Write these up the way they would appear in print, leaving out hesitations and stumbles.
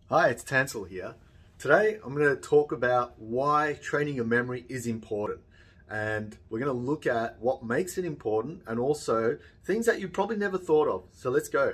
Hi, it's Tansel here. Today I'm going to talk about why training your memory is important, and we're going to look at what makes it important and also things that you probably never thought of. So let's go.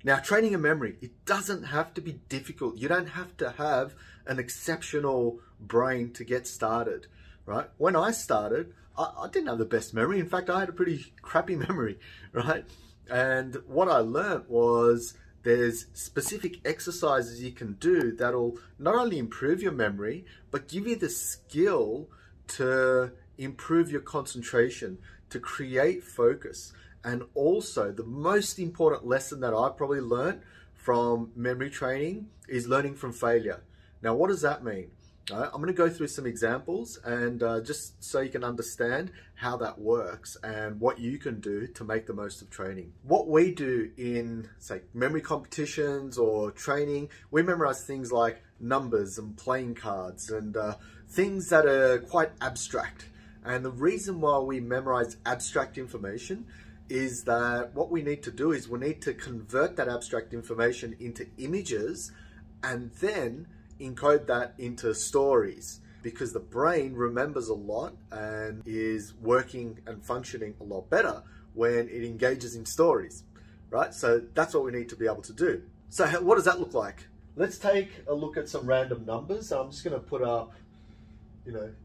Now, training your memory, it doesn't have to be difficult. You don't have to have an exceptional brain to get started, right? When I started, I didn't have the best memory. In fact, I had a pretty crappy memory, right? And what I learned was there's specific exercises you can do that'll not only improve your memory, but give you the skill to improve your concentration, to create focus. And also, the most important lesson that I probably learned from memory training is learning from failure. Now, what does that mean? I'm going to go through some examples and just so you can understand how that works and what you can do to make the most of training. What we do in, say, memory competitions or training, we memorize things like numbers and playing cards and things that are quite abstract. And the reason why we memorize abstract information is that what we need to do is we need to convert that abstract information into images and then encode that into stories, because the brain remembers a lot and is working and functioning a lot better when it engages in stories, right? So that's what we need to be able to do. So what does that look like? Let's take a look at some random numbers. I'm just going to put up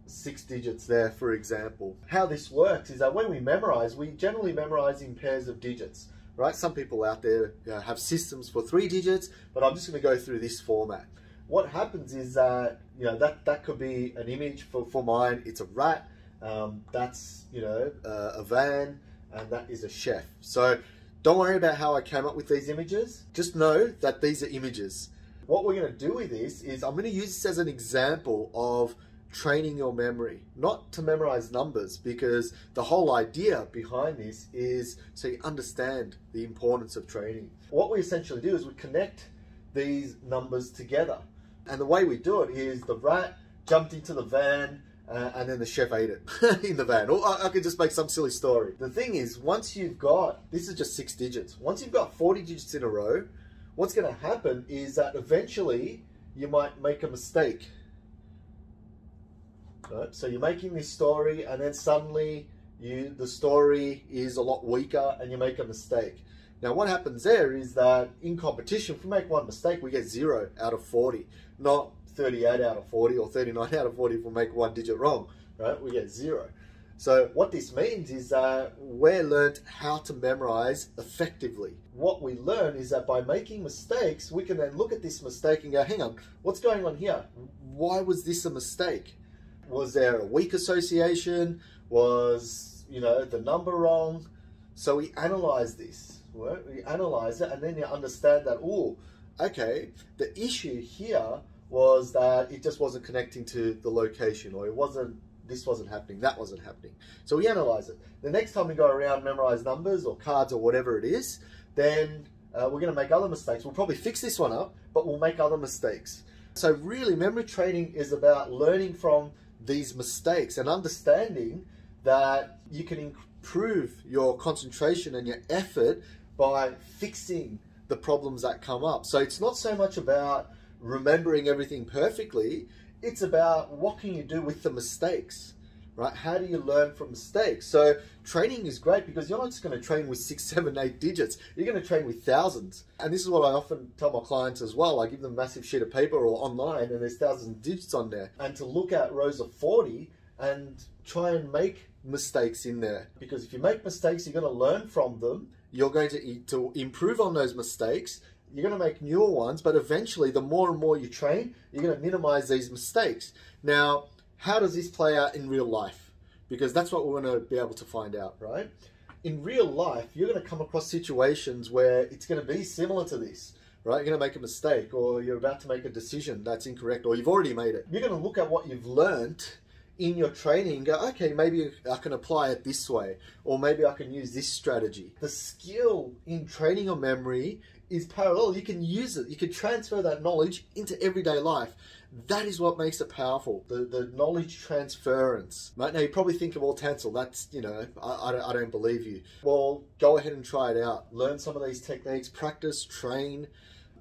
6 digits there, for example. How this works is that when we memorize, we generally memorize in pairs of digits, right? Some people out there have systems for 3 digits, but I'm just going to go through this format. What happens is that, that could be an image. For mine, it's a rat, that's, a van, and that is a chef. So don't worry about how I came up with these images. Just know that these are images. What we're going to do with this is I'm going to use this as an example of training your memory, not to memorize numbers, because the whole idea behind this is so you understand the importance of training. What we essentially do is we connect these numbers together. And the way we do it is the rat jumped into the van and then the chef ate it in the van. Or I could just make some silly story. The thing is, once you've got, this is just 6 digits. Once you've got 40 digits in a row, what's going to happen is that eventually you might make a mistake. Right? So you're making this story and then suddenly the story is a lot weaker and you make a mistake. Now what happens there is that in competition, if we make one mistake, we get 0 out of 40, not 38 out of 40 or 39 out of 40 if we make 1 digit wrong, right? We get 0. So what this means is that we're learned how to memorize effectively. What we learn is that by making mistakes, we can then look at this mistake and go, hang on, what's going on here? Why was this a mistake? Was there a weak association? Was, the number wrong? So we analyze this. We analyze it and then you understand that, oh, okay, the issue here was that it just wasn't connecting to the location, or this wasn't happening, that wasn't happening. So we analyze it. The next time we go around, memorize numbers or cards or whatever it is, then we're going to make other mistakes. We'll probably fix this one up, but we'll make other mistakes. So really, memory training is about learning from these mistakes and understanding that you can improve your concentration and your effort by fixing the problems that come up. So it's not so much about remembering everything perfectly, it's about what can you do with the mistakes, right? How do you learn from mistakes? So training is great because you're not just going to train with 6, 7, 8 digits, you're going to train with thousands. And this is what I often tell my clients as well. I give them a massive sheet of paper or online and there's thousands of digits on there, and to look at rows of 40 and try and make mistakes in there, because if you make mistakes, you're going to learn from them. You're going to improve on those mistakes. You're going to make newer ones, but eventually the more and more you train, you're going to minimize these mistakes. Now, how does this play out in real life? Because that's what we're going to be able to find out, right? In real life, you're going to come across situations where it's going to be similar to this, right? You're going to make a mistake, or you're about to make a decision that's incorrect, or you've already made it. You're going to look at what you've learned in your training and go, okay, maybe I can apply it this way, or maybe I can use this strategy. The skill in training your memory is parallel. You can use it. You can transfer that knowledge into everyday life. That is what makes it powerful, the knowledge transference. Right? Now, you probably think of, well, Tansel, that's, you know, I don't believe you. Well, go ahead and try it out. Learn some of these techniques, practice, train,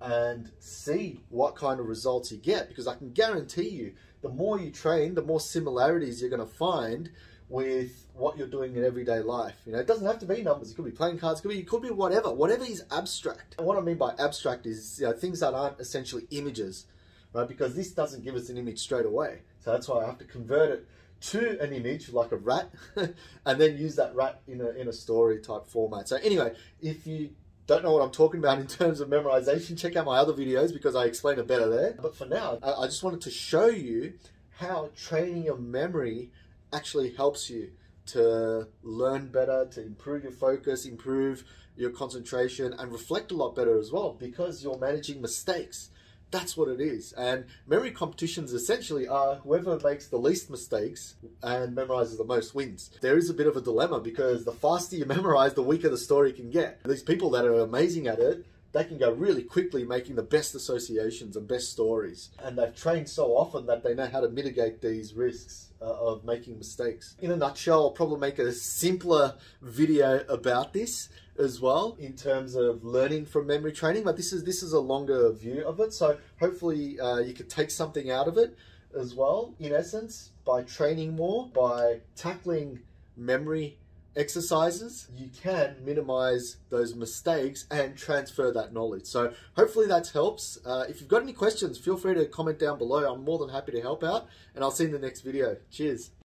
and see what kind of results you get. Because I can guarantee you, the more you train, the more similarities you're going to find with what you're doing in everyday life. You know, it doesn't have to be numbers. It could be playing cards. It could be whatever. Whatever is abstract. And what I mean by abstract is, you know, things that aren't essentially images. Right, because this doesn't give us an image straight away. So that's why I have to convert it to an image like a rat and then use that rat in a story type format. So anyway, if you don't know what I'm talking about in terms of memorization, check out my other videos because I explain it better there. But for now, I just wanted to show you how training your memory actually helps you to learn better, to improve your focus, improve your concentration, and reflect a lot better as well because you're managing mistakes. That's what it is. And memory competitions essentially are whoever makes the least mistakes and memorizes the most wins. There is a bit of a dilemma because the faster you memorize, the weaker the story can get. These people that are amazing at it, they can go really quickly making the best associations and best stories. And they've trained so often that they know how to mitigate these risks of making mistakes. In a nutshell, I'll probably make a simpler video about this as well in terms of learning from memory training, but this is a longer view of it. So hopefully you could take something out of it as well. In essence, by training more, by tackling memory exercises, you can minimize those mistakes and transfer that knowledge. So hopefully that helps. If you've got any questions, feel free to comment down below. I'm more than happy to help out, and I'll see you in the next video. Cheers.